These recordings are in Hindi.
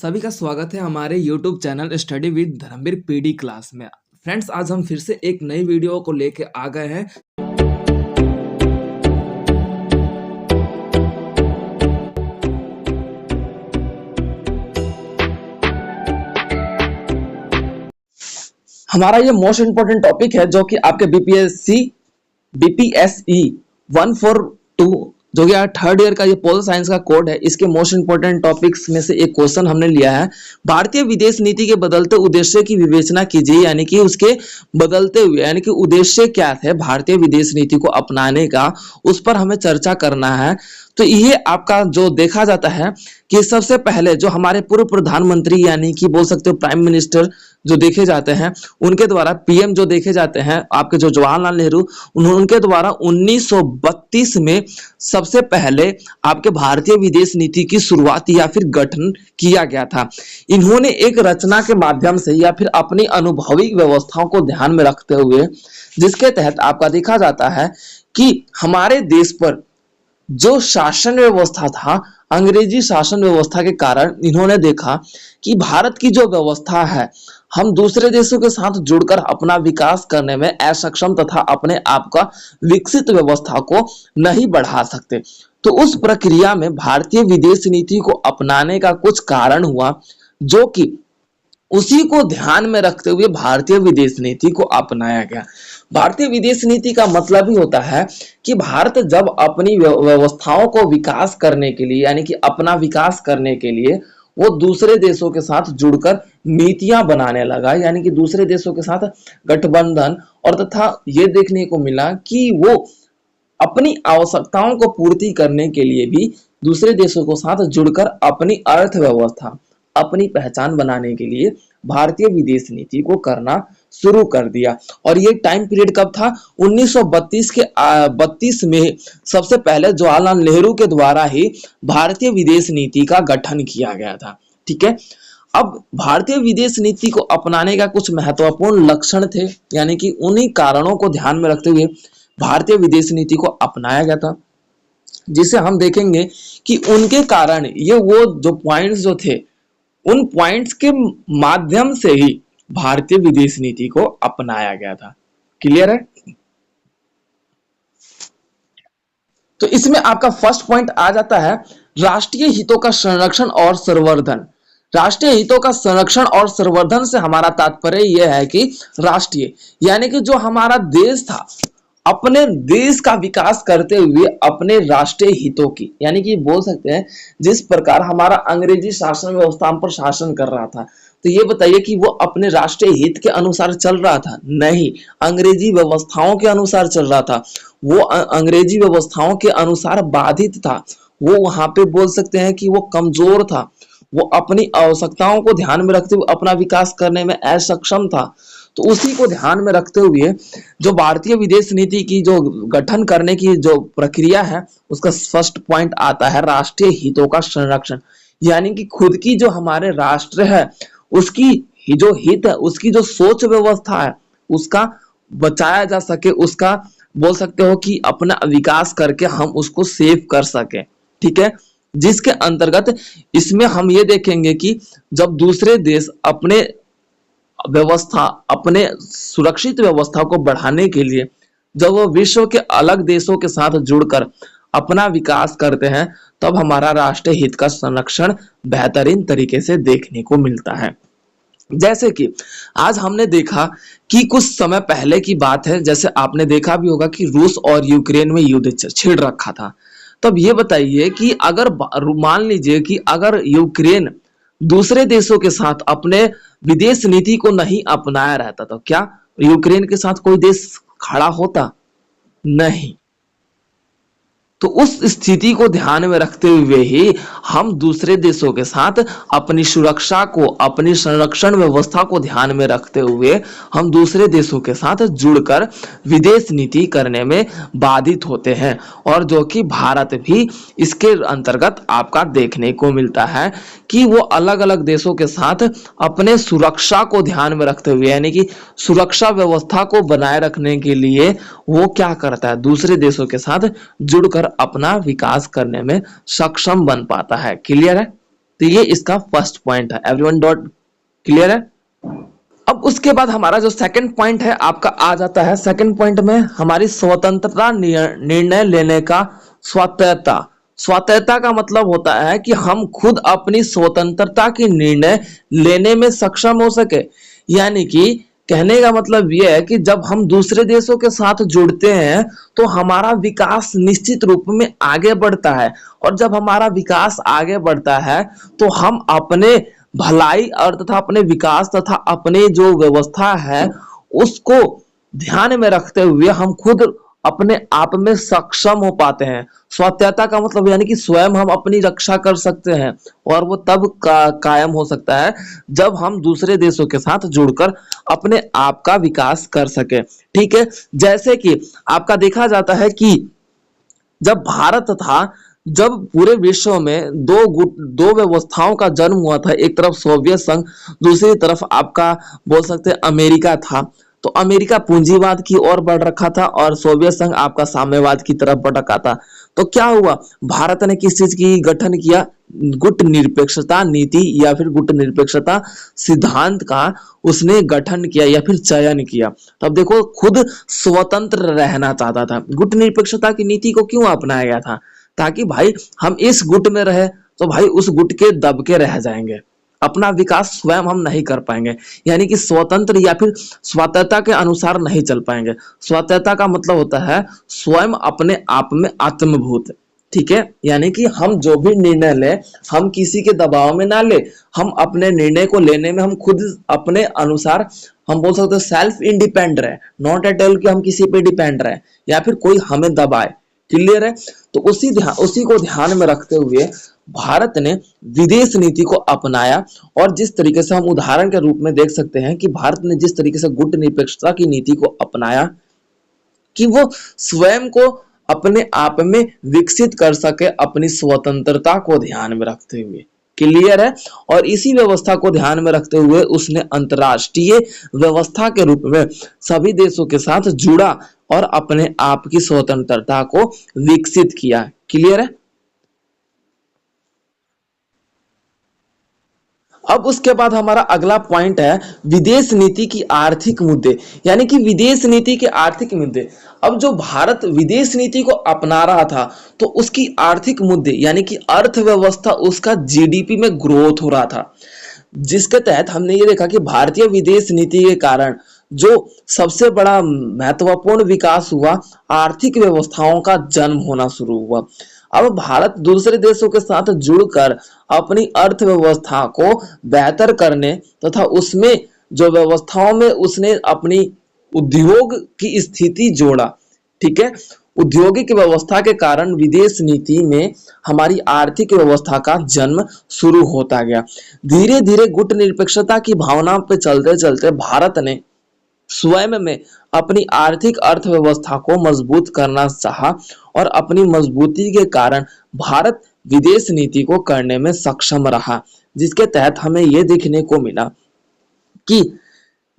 सभी का स्वागत है हमारे YouTube channel study with Dharmveer PD class में। फ्रेंड्स, आज हम फिर से एक नई वीडियो को लेके आ गए हैं। हमारा ये मोस्ट इंपोर्टेंट टॉपिक है जो कि आपके बीपीएसई 142 जो कि थर्ड ईयर का ये पोल साइंस का कोड है, इसके मोस्ट इंपोर्टेंट टॉपिक्स में से एक क्वेश्चन हमने लिया है। भारतीय विदेश नीति के बदलते उद्देश्य की विवेचना कीजिए, यानी कि उसके बदलते हुए यानी कि उद्देश्य क्या थे भारतीय विदेश नीति को अपनाने का, उस पर हमें चर्चा करना है। तो ये आपका जो देखा जाता है कि सबसे पहले जो हमारे पूर्व प्रधानमंत्री यानी कि बोल सकते हो प्राइम मिनिस्टर जो देखे जाते हैं, उनके द्वारा पीएम जो देखे जाते हैं आपके जो जवाहरलाल नेहरू, उनके द्वारा 1932 में सबसे पहले आपके भारतीय विदेश नीति की शुरुआत या फिर गठन किया गया था। इन्होंने एक रचना के माध्यम से या फिर अपनी अनुभवी व्यवस्थाओं को ध्यान में रखते हुए, जिसके तहत आपका देखा जाता है कि हमारे देश पर जो शासन व्यवस्था था, अंग्रेजी शासन व्यवस्था के कारण इन्होंने देखा कि भारत की जो व्यवस्था है, हम दूसरे देशों के साथ जुड़कर अपना विकास करने में असक्षम तथा अपने आप का विकसित व्यवस्था को नहीं बढ़ा सकते। तो उस प्रक्रिया में भारतीय विदेश नीति को अपनाने का कुछ कारण हुआ, जो कि उसी को ध्यान में रखते हुए भारतीय विदेश नीति को अपनाया गया। भारतीय विदेश नीति का मतलब ही होता है कि भारत जब अपनी व्यवस्थाओं को विकास करने के लिए यानी कि अपना विकास करने के लिए वो दूसरे देशों के साथ जुड़कर नीतियां बनाने लगा, यानी कि दूसरे देशों के साथ गठबंधन, और तथा ये देखने को मिला कि वो अपनी आवश्यकताओं को पूर्ति करने के लिए भी दूसरे देशों के साथ जुड़कर अपनी अर्थव्यवस्था, अपनी पहचान बनाने के लिए भारतीय विदेश नीति को करना शुरू कर दिया। और ये टाइम पीरियड कब था? 1932 में सबसे पहले जवाहरलाल नेहरू के द्वारा ही भारतीय विदेश नीति का गठन किया गया था। ठीक है, अब भारतीय विदेश नीति को अपनाने का कुछ महत्वपूर्ण लक्षण थे, यानी कि उन्हीं कारणों को ध्यान में रखते हुए भारतीय विदेश नीति को अपनाया गया था, जिसे हम देखेंगे कि उनके कारण ये वो जो पॉइंट्स जो थे, उन पॉइंट्स के माध्यम से ही भारतीय विदेश नीति को अपनाया गया था। क्लियर है? तो इसमें आपका फर्स्ट पॉइंट आ जाता है राष्ट्रीय हितों का संरक्षण और संवर्धन। राष्ट्रीय हितों का संरक्षण और संवर्धन से हमारा तात्पर्य यह है कि राष्ट्रीय यानी कि जो हमारा देश था, अपने देश का विकास करते हुए अपने राष्ट्रीय हितों की, यानी कि बोल सकते हैं जिस प्रकार हमारा अंग्रेजी शासन व्यवस्था पर शासन कर रहा था, तो ये बताइए कि वो अपने राष्ट्रीय हित के अनुसार चल रहा था? नहीं, अंग्रेजी व्यवस्थाओं के अनुसार चल रहा था। वो अंग्रेजी व्यवस्थाओं के अनुसार बाधित था, वो वहां पे बोल सकते हैं कि वो कमजोर था, वो अपनी आवश्यकताओं को ध्यान में रखते हुए अपना विकास करने में असक्षम था। तो उसी को ध्यान में रखते हुए जो भारतीय विदेश नीति की जो गठन करने की जो प्रक्रिया है, उसका फर्स्ट पॉइंट आता है राष्ट्रीय हितों का संरक्षण, यानी कि खुद की जो हमारे राष्ट्र है उसकी जो हित है, उसकी जो सोच व्यवस्था है, उसका बचाया जा सके, उसका बोल सकते हो कि अपना विकास करके हम उसको सेव कर सके। ठीक है, जिसके अंतर्गत इसमें हम ये देखेंगे कि जब दूसरे देश अपने व्यवस्था, अपने सुरक्षित व्यवस्था को बढ़ाने के लिए जब वो विश्व के अलग देशों के साथ जुड़कर अपना विकास करते हैं, तब हमारा राष्ट्रीय हित का संरक्षण बेहतरीन तरीके से देखने को मिलता है। जैसे कि आज हमने देखा कि कुछ समय पहले की बात है, जैसे आपने देखा भी होगा कि रूस और यूक्रेन में युद्ध छिड़ रखा था। तब ये बताइए कि अगर मान लीजिए कि अगर यूक्रेन दूसरे देशों के साथ अपने विदेश नीति को नहीं अपनाया रहता, तो क्या यूक्रेन के साथ कोई देश खड़ा होता? नहीं। तो उस स्थिति को ध्यान में रखते हुए ही हम दूसरे देशों के साथ अपनी सुरक्षा को, अपनी संरक्षण व्यवस्था को ध्यान में रखते हुए हम दूसरे देशों के साथ जुड़कर विदेश नीति करने में बाधित होते हैं, और जो कि भारत भी इसके अंतर्गत आपका देखने को मिलता है कि वो अलग अलग देशों के साथ अपने सुरक्षा को ध्यान में रखते हुए, यानी कि सुरक्षा व्यवस्था को बनाए रखने के लिए वो क्या करता है, दूसरे देशों के साथ जुड़कर अपना विकास करने में सक्षम बन पाता है। क्लियर है? तो ये इसका फर्स्ट पॉइंट है। एवरीवन डॉट क्लियर है। अब उसके बाद हमारा जो सेकंड पॉइंट है आपका आ जाता है। सेकंड पॉइंट में हमारी स्वतंत्रता, निर्णय लेने का स्वायत्तता। स्वायत्तता का मतलब होता है कि हम खुद अपनी स्वतंत्रता की निर्णय लेने में सक्षम हो सके। यानी कि कहने का मतलब यह है कि जब हम दूसरे देशों के साथ जुड़ते हैं तो हमारा विकास निश्चित रूप में आगे बढ़ता है, और जब हमारा विकास आगे बढ़ता है तो हम अपने भलाई और तथा अपने विकास तथा अपने जो व्यवस्था है उसको ध्यान में रखते हुए हम खुद अपने आप में सक्षम हो पाते हैं। स्वायत्तता का मतलब यानी कि स्वयं हम अपनी रक्षा कर सकते हैं, और वो तब कायम हो सकता है जब हम दूसरे देशों के साथ जुड़कर अपने आप का विकास कर सके। ठीक है, जैसे कि आपका देखा जाता है कि जब भारत था, जब पूरे विश्व में दो व्यवस्थाओं का जन्म हुआ था, एक तरफ सोवियत संघ, दूसरी तरफ आपका बोल सकते हैं अमेरिका था। तो अमेरिका पूंजीवाद की ओर बढ़ रखा था और सोवियत संघ आपका साम्यवाद की तरफ बढ़ रखा था। तो क्या हुआ, भारत ने किस चीज की गठन किया, गुट निरपेक्षता नीति या फिर गुट निरपेक्षता सिद्धांत का उसने गठन किया या फिर चयन किया। तो अब देखो, खुद स्वतंत्र रहना चाहता था। गुट निरपेक्षता की नीति को क्यों अपनाया गया था, ताकि भाई हम इस गुट में रहे तो भाई उस गुट के दबके रह जाएंगे, अपना विकास स्वयं हम नहीं कर पाएंगे, यानी कि स्वतंत्र या फिर स्वायत्तता के अनुसार नहीं चल पाएंगे। स्वायत्तता का मतलब होता है स्वयं अपने आप में आत्मभूत। ठीक है, यानी कि हम जो भी निर्णय ले हम किसी के दबाव में ना ले, हम अपने निर्णय को लेने में हम खुद अपने अनुसार हम बोल सकते हैं सेल्फ इंडिपेंडेंट रहे, नॉट एट ऑल कि हम किसी पे डिपेंड रहे या फिर कोई हमें दबाए। क्लियर है। तो उसी को ध्यान में रखते हुए भारत ने विदेश नीति को अपनाया, और जिस तरीके से हम उदाहरण के रूप में देख सकते हैं कि भारत ने जिस तरीके से गुट निरपेक्षता की नीति को अपनाया कि वो स्वयं को अपने आप में विकसित कर सके अपनी स्वतंत्रता को ध्यान में रखते हुए। क्लियर है। और इसी व्यवस्था को ध्यान में रखते हुए उसने अंतरराष्ट्रीय व्यवस्था के रूप में सभी देशों के साथ जुड़ा और अपने आप की स्वतंत्रता को विकसित किया। क्लियर है। अब उसके बाद हमारा अगला पॉइंट है विदेश नीति की आर्थिक मुद्दे, यानी कि विदेश नीति के आर्थिक मुद्दे। अब जो भारत विदेश नीति को अपना रहा था तो उसकी आर्थिक मुद्दे यानी कि अर्थव्यवस्था, उसका जीडीपी में ग्रोथ हो रहा था, जिसके तहत हमने ये देखा कि भारतीय विदेश नीति के कारण जो सबसे बड़ा महत्वपूर्ण विकास हुआ, आर्थिक व्यवस्थाओं का जन्म होना शुरू हुआ। अब भारत दूसरे देशों के साथ जुड़कर अपनी अर्थव्यवस्था को बेहतर करने तथा उसमें जो व्यवस्थाओं में उसने अपनी उद्योग की स्थिति जोड़ा। ठीक है, औद्योगिक व्यवस्था के कारण विदेश नीति में हमारी आर्थिक व्यवस्था का जन्म शुरू होता गया। धीरे धीरे गुट निरपेक्षता की भावना पे चलते चलते भारत ने स्वयं में अपनी आर्थिक अर्थव्यवस्था को मजबूत करना चाहा, और अपनी मजबूती के कारण भारत विदेश नीति को करने में सक्षम रहा, जिसके तहत हमें यह देखने को मिला कि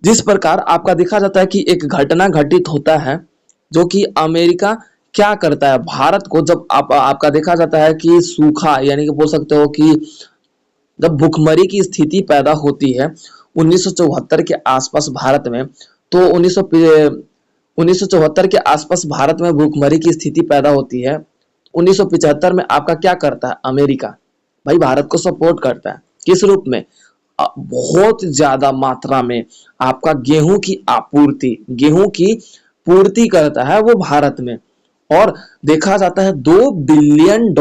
जिस प्रकार आपका देखा जाता है कि एक घटना घटित होता है जो कि अमेरिका क्या करता है भारत को, जब आपका देखा जाता है कि सूखा यानी कि बोल सकते हो कि जब भूखमरी की स्थिति पैदा होती है 1974 के आसपास भारत में, तो 1974 के आसपास भारत में भूखमरी की स्थिति पैदा होती है। 1975 में आपका क्या करता है अमेरिका, भाई भारत को सपोर्ट करता है। किस रूप में, बहुत ज्यादा मात्रा में आपका गेहूं की पूर्ति करता है वो भारत में, और देखा जाता है $2 बिलियन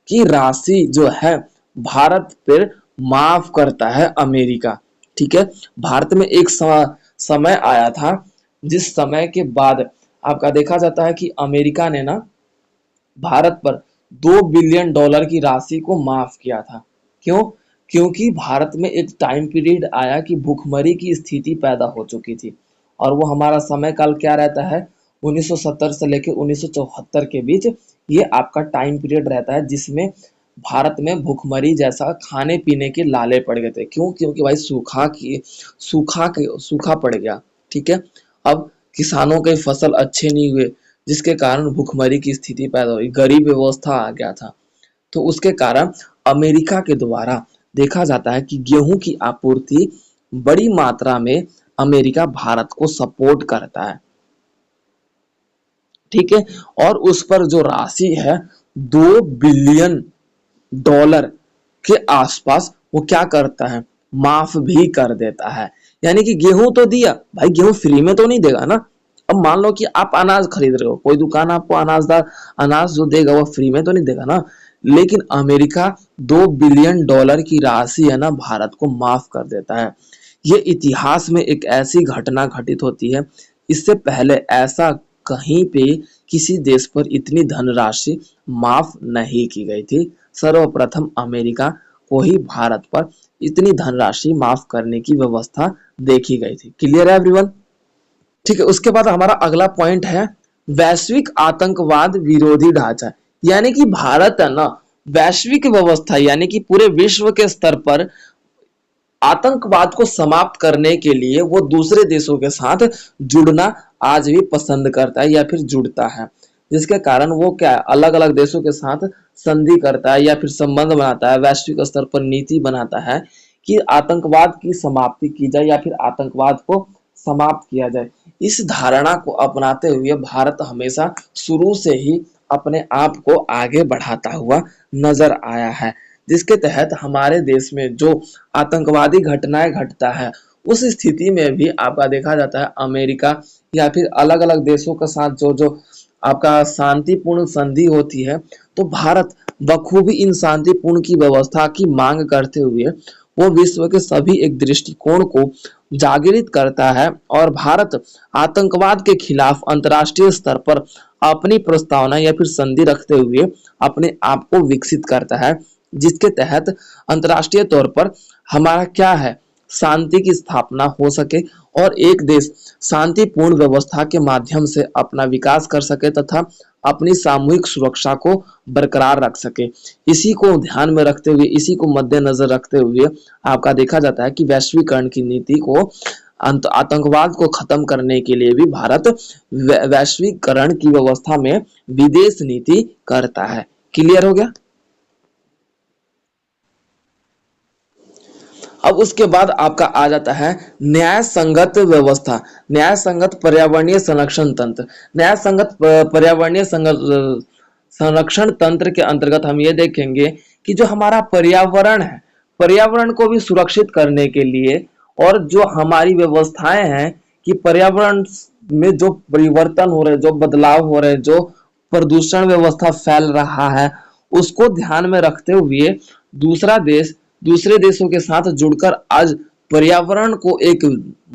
की राशि जो है भारत पर माफ करता है अमेरिका। ठीक है, भारत में एक समय आया था जिस समय के बाद आपका देखा जाता है कि अमेरिका ने ना भारत पर $2 बिलियन की राशि को माफ किया था। क्यों? क्योंकि भारत में एक टाइम पीरियड आया कि भूखमरी की स्थिति पैदा हो चुकी थी, और वो हमारा समय काल क्या रहता है 1970 से लेकर 1974 के बीच, ये आपका टाइम पीरियड रहता है जिसमें भारत में भूखमरी जैसा खाने पीने के लाले पड़ गए थे। क्यों? क्योंकि भाई सूखा पड़ गया। ठीक है, अब किसानों के फसल अच्छे नहीं हुए, जिसके कारण भूखमरी की स्थिति पैदा हुई, गरीब व्यवस्था आ गया था। तो उसके कारण अमेरिका के द्वारा देखा जाता है कि गेहूं की आपूर्ति बड़ी मात्रा में अमेरिका भारत को सपोर्ट करता है, ठीक है। और उस पर जो राशि है 2 बिलियन डॉलर के आसपास वो क्या करता है, माफ भी कर देता है। यानी कि गेहूं तो दिया भाई, गेहूं फ्री में तो नहीं देगा ना। अब मान लो कि आप अनाज खरीद रहे हो, कोई दुकान आपको अनाज जो देगा वो फ्री में तो नहीं देगा ना। लेकिन अमेरिका 2 बिलियन डॉलर की राशि है ना भारत को माफ कर देता है। ये इतिहास में एक ऐसी घटना घटित होती है, इससे पहले ऐसा कहीं पे किसी देश पर इतनी धनराशि माफ नहीं की गई थी। सर्वप्रथम अमेरिका को ही भारत पर इतनी धनराशि माफ करने की व्यवस्था देखी गई थी। क्लियर है एवरीवन? ठीक है। उसके बाद हमारा अगला पॉइंट है वैश्विक आतंकवाद विरोधी ढांचा। यानी कि भारत है ना वैश्विक व्यवस्था यानी कि पूरे विश्व के स्तर पर आतंकवाद को समाप्त करने के लिए वो दूसरे देशों के साथ जुड़ना आज भी पसंद करता है या फिर जुड़ता है, जिसके कारण वो क्या है अलग अलग देशों के साथ संधि करता है या फिर संबंध बनाता है, वैश्विक स्तर पर नीति बनाता है कि आतंकवाद की समाप्ति की जाए या फिर आतंकवाद को समाप्त किया जाए। इस धारणा को अपनाते हुए भारत हमेशा शुरू से ही अपने आप को आगे बढ़ाता हुआ नजर आया है, जिसके तहत हमारे देश में जो आतंकवादी घटनाएं घटता है उस स्थिति में भी आपका देखा जाता है अमेरिका या फिर अलग अलग देशों के साथ जो जो आपका शांतिपूर्ण संधि होती है, तो भारत बखूबी इन शांतिपूर्ण की व्यवस्था की मांग करते हुए वो विश्व के सभी एक दृष्टिकोण को जागृत करता है और भारत आतंकवाद के खिलाफ अंतर्राष्ट्रीय स्तर पर अपनी प्रस्तावना या फिर संधि रखते हुए अपने आप को विकसित करता है, जिसके तहत अंतर्राष्ट्रीय तौर पर हमारा क्या है शांति की स्थापना हो सके और एक देश शांतिपूर्ण व्यवस्था के माध्यम से अपना विकास कर सके तथा अपनी सामूहिक सुरक्षा को बरकरार रख सके। इसी को ध्यान में रखते हुए, इसी को मद्देनजर रखते हुए आपका देखा जाता है कि वैश्वीकरण की नीति को आतंकवाद को खत्म करने के लिए भी भारत वैश्वीकरण की व्यवस्था में विदेश नीति करता है। क्लियर हो गया? अब उसके बाद आपका आ जाता है न्याय संगत व्यवस्था, न्याय संगत पर्यावरणीय संरक्षण तंत्र। न्याय संगत पर्यावरणीय संरक्षण तंत्र के अंतर्गत हम ये देखेंगे कि जो हमारा पर्यावरण है, पर्यावरण को भी सुरक्षित करने के लिए और जो हमारी व्यवस्थाएं हैं कि पर्यावरण में जो परिवर्तन हो रहे, जो बदलाव हो रहे, जो प्रदूषण व्यवस्था फैल रहा है, उसको ध्यान में रखते हुए दूसरा देश दूसरे देशों के साथ जुड़कर आज पर्यावरण को एक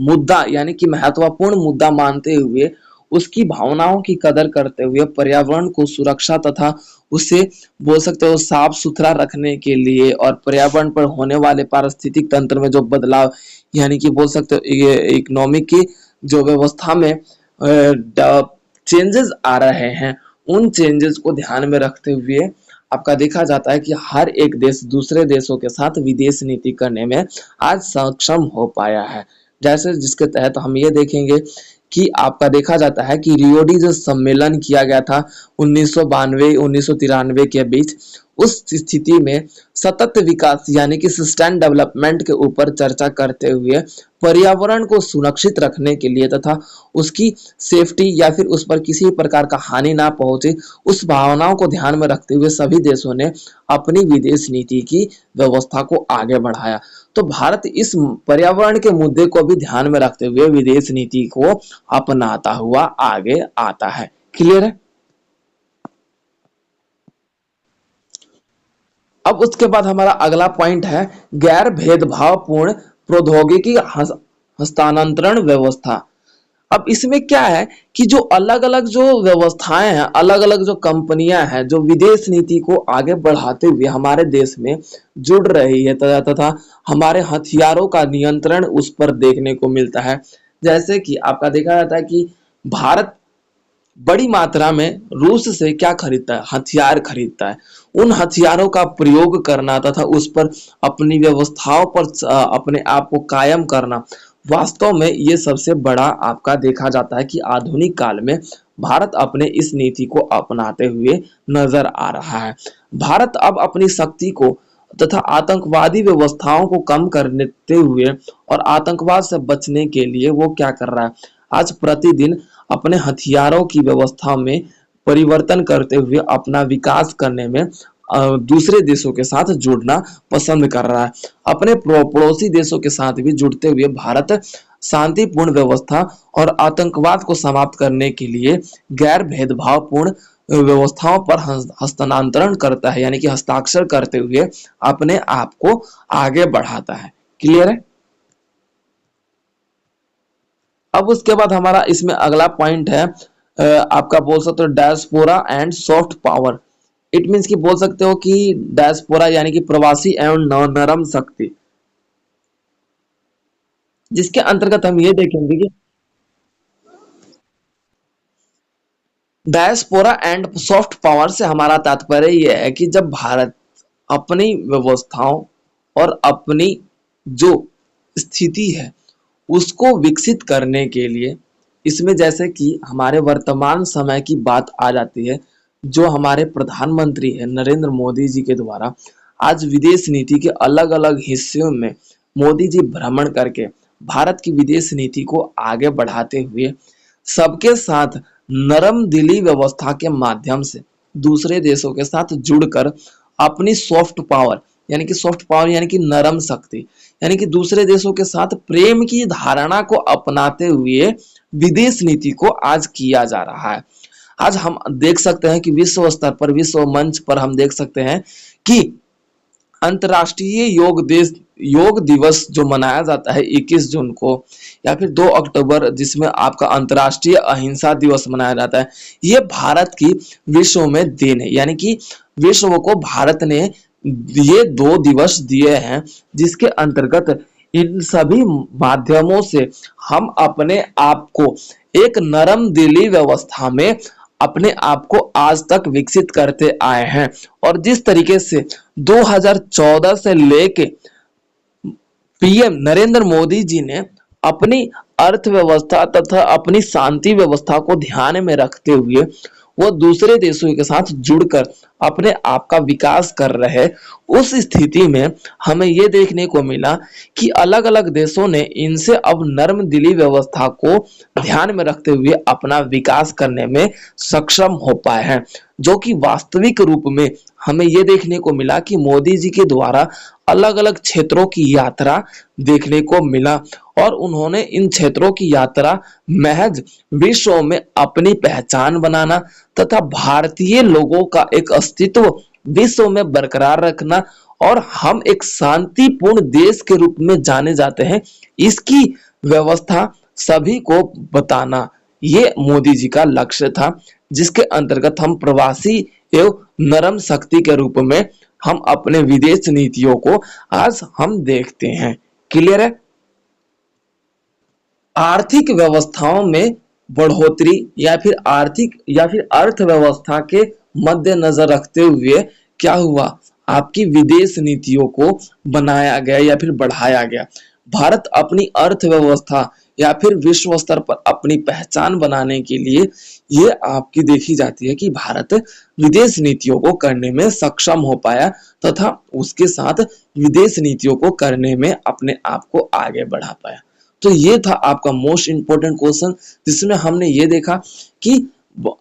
मुद्दा यानी कि महत्वपूर्ण मुद्दा मानते हुए उसकी भावनाओं की कदर करते हुए पर्यावरण को सुरक्षा तथा उसे बोल सकते हो साफ सुथरा रखने के लिए और पर्यावरण पर होने वाले पारिस्थितिक तंत्र में जो बदलाव यानी कि बोल सकते हो इकोनॉमिक की जो व्यवस्था में चेंजेस आ रहे हैं, उन चेंजेस को ध्यान में रखते हुए आपका देखा जाता है कि हर एक देश दूसरे देशों के साथ विदेश नीति करने में आज सक्षम हो पाया है। जैसे जिसके तहत हम ये देखेंगे कि आपका देखा जाता है कि रियो डी जो सम्मेलन किया गया था 1992-1993 के बीच, उस स्थिति में सतत विकास यानी कि सस्टेन डेवलपमेंट के ऊपर चर्चा करते हुए पर्यावरण को सुरक्षित रखने के लिए तथा उसकी सेफ्टी या फिर उस पर किसी प्रकार का हानि ना पहुंचे, उस भावनाओं को ध्यान में रखते हुए सभी देशों ने अपनी विदेश नीति की व्यवस्था को आगे बढ़ाया। तो भारत इस पर्यावरण के मुद्दे को भी ध्यान में रखते हुए विदेश नीति को अपनाता हुआ आगे आता है। क्लियर है? अब उसके बाद हमारा अगला पॉइंट है गैर भेदभावपूर्ण प्रौद्योगिकी हस्तांतरण व्यवस्था। अब इसमें क्या है कि जो अलग अलग जो व्यवस्थाएं हैं, अलग अलग जो कंपनियां हैं जो विदेश नीति को आगे बढ़ाते हुए हमारे देश में जुड़ रही है तथा हमारे हथियारों का नियंत्रण उस पर देखने को मिलता है। जैसे कि आपका देखा जाता है कि भारत बड़ी मात्रा में रूस से क्या खरीदता है, हथियार खरीदता है। उन हथियारों का प्रयोग करना तथा उस पर अपनी व्यवस्थाओं पर अपने आप को कायम करना, वास्तव में ये सबसे बड़ा आपका देखा जाता है कि आधुनिक काल में भारत अपने इस नीति को अपनाते हुए नजर आ रहा है। भारत अब अपनी शक्ति को तथा आतंकवादी व्यवस्थाओं को कम करते हुए और आतंकवाद से बचने के लिए वो क्या कर रहा है, आज प्रतिदिन अपने हथियारों की व्यवस्था में परिवर्तन करते हुए अपना विकास करने में दूसरे देशों के साथ जुड़ना पसंद कर रहा है। अपने पड़ोसी देशों के साथ भी जुड़ते हुए भारत शांतिपूर्ण व्यवस्था और आतंकवाद को समाप्त करने के लिए गैर भेदभावपूर्ण व्यवस्थाओं पर हस्तांतरण करता है, यानी कि हस्ताक्षर करते हुए अपने आप को आगे बढ़ाता है। क्लियर है? अब उसके बाद हमारा इसमें अगला पॉइंट है, आपका बोल सकते हो diaspora and soft power. It means कि बोल सकते हो कि डायस्पोरा यानी कि प्रवासी एवं नरम शक्ति, जिसके अंतर्गत हम ये देखेंगे कि डायस्पोरा एंड सॉफ्ट पावर से हमारा तात्पर्य यह है कि जब भारत अपनी व्यवस्थाओं और अपनी जो स्थिति है उसको विकसित करने के लिए, इसमें जैसे कि हमारे वर्तमान समय की बात आ जाती है, जो हमारे प्रधानमंत्री है नरेंद्र मोदी जी के द्वारा आज विदेश नीति के अलग अलग हिस्सों में मोदी जी भ्रमण करके भारत की विदेश नीति को आगे बढ़ाते हुए सबके साथ नरम दिली व्यवस्था के माध्यम से दूसरे देशों के साथ जुड़कर अपनी सॉफ्ट पावर, यानी कि सॉफ्ट पावर यानी कि नरम शक्ति, यानी कि दूसरे देशों के साथ प्रेम की धारणा को अपनाते हुए विदेश नीति को आज किया जा रहा है। आज हम देख सकते हैं कि विश्व स्तर पर, विश्व मंच पर हम देख सकते हैं कि अंतर्राष्ट्रीय योग दिवस जो मनाया जाता है 21 जून को, या फिर 2 अक्टूबर जिसमें आपका अंतर्राष्ट्रीय अहिंसा दिवस मनाया जाता है, ये भारत की विश्व में देन है। यानी कि विश्व को भारत ने ये 2 दिवस दिए हैं, जिसके अंतर्गत इन सभी माध्यमों से हम अपने आप को एक नरम दिली व्यवस्था में अपने आप को आज तक विकसित करते आए हैं। और जिस तरीके से 2014 से लेके पीएम नरेंद्र मोदी जी ने अपनी अर्थव्यवस्था तथा अपनी शांति व्यवस्था को ध्यान में रखते हुए वो दूसरे देशों के साथ जुड़कर अपने आप का विकास कर रहे, उस स्थिति में हमें ये देखने को मिला कि अलग अलग देशों ने इनसे अब नर्म दिली व्यवस्था को ध्यान में रखते हुए अपना विकास करने में सक्षम हो पाए हैं, जो कि वास्तविक रूप में हमें ये देखने को मिला कि मोदी जी के द्वारा अलग अलग क्षेत्रों की यात्रा देखने को मिला और उन्होंने इन क्षेत्रों की यात्रा महज विश्व में अपनी पहचान बनाना तथा भारतीय लोगों का एक अस्तित्व विश्व में बरकरार रखना और हम एक शांतिपूर्ण देश के रूप में जाने जाते हैं, इसकी व्यवस्था सभी को बताना, ये मोदी जी का लक्ष्य था, जिसके अंतर्गत हम प्रवासी एवं नरम शक्ति के रूप में हम अपने विदेश नीतियों को आज हम देखते हैं। क्लियर है? आर्थिक व्यवस्थाओं में बढ़ोतरी या फिर अर्थव्यवस्था के मद्देनजर रखते हुए क्या हुआ, आपकी विदेश नीतियों को बनाया गया या फिर बढ़ाया गया। भारत अपनी अर्थव्यवस्था या फिर विश्व स्तर पर अपनी पहचान बनाने के लिए ये आपकी देखी जाती है कि भारत विदेश नीतियों को करने में सक्षम हो पाया तथा उसके साथ विदेश नीतियों को करने में अपने आप को आगे बढ़ा पाया। तो ये था आपका मोस्ट इंपोर्टेंट क्वेश्चन, जिसमें हमने ये देखा कि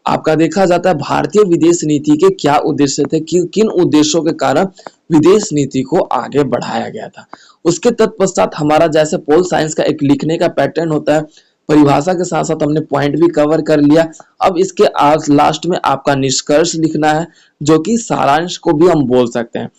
आपका देखा जाता है भारतीय विदेश नीति के क्या उद्देश्य थे, किन उद्देश्यों के कारण विदेश नीति को आगे बढ़ाया गया था। उसके तत्पश्चात हमारा जैसे पोल साइंस का एक लिखने का पैटर्न होता है, परिभाषा के साथ साथ हमने पॉइंट भी कवर कर लिया। अब इसके आज लास्ट में आपका निष्कर्ष लिखना है, जो कि सारांश को भी हम बोल सकते हैं।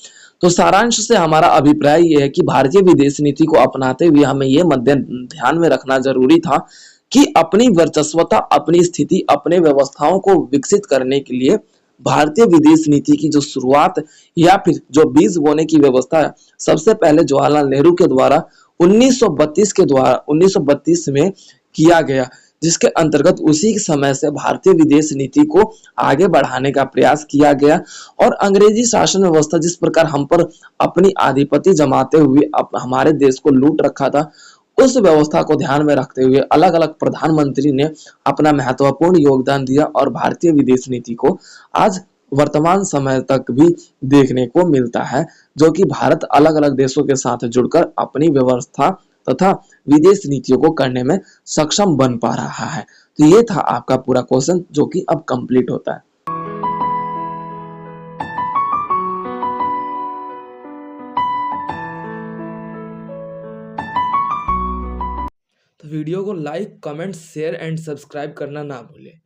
तो सारांश से हमारा अभिप्राय यह है कि भारतीय विदेश नीति को अपनाते हुए हमें यह मध्य ध्यान में रखना जरूरी था कि अपनी वर्चस्वता, अपनी स्थिति, अपने व्यवस्थाओं को विकसित करने के लिए भारतीय विदेश नीति की जो शुरुआत या फिर जो बीज बोने की व्यवस्था है, सबसे पहले जवाहरलाल नेहरू के द्वारा 1932 में किया गया, जिसके अंतर्गत उसी समय से भारतीय विदेश नीति को आगे बढ़ाने का प्रयास किया गया। और अंग्रेजी शासन व्यवस्था जिस प्रकार हम पर अपनी आधिपत्य जमाते हुए हमारे देश को लूट रखा था, उस व्यवस्था को ध्यान में रखते हुए अलग अलग प्रधानमंत्री ने अपना महत्वपूर्ण योगदान दिया और भारतीय विदेश नीति को आज वर्तमान समय तक भी देखने को मिलता है, जो कि भारत अलग अलग देशों के साथ जुड़कर अपनी व्यवस्था तथा विदेश नीतियों को करने में सक्षम बन पा रहा है। तो ये था आपका पूरा क्वेश्चन जो कि अब कंप्लीट होता है। तो वीडियो को like, comment, share and subscribe करना ना भूलें।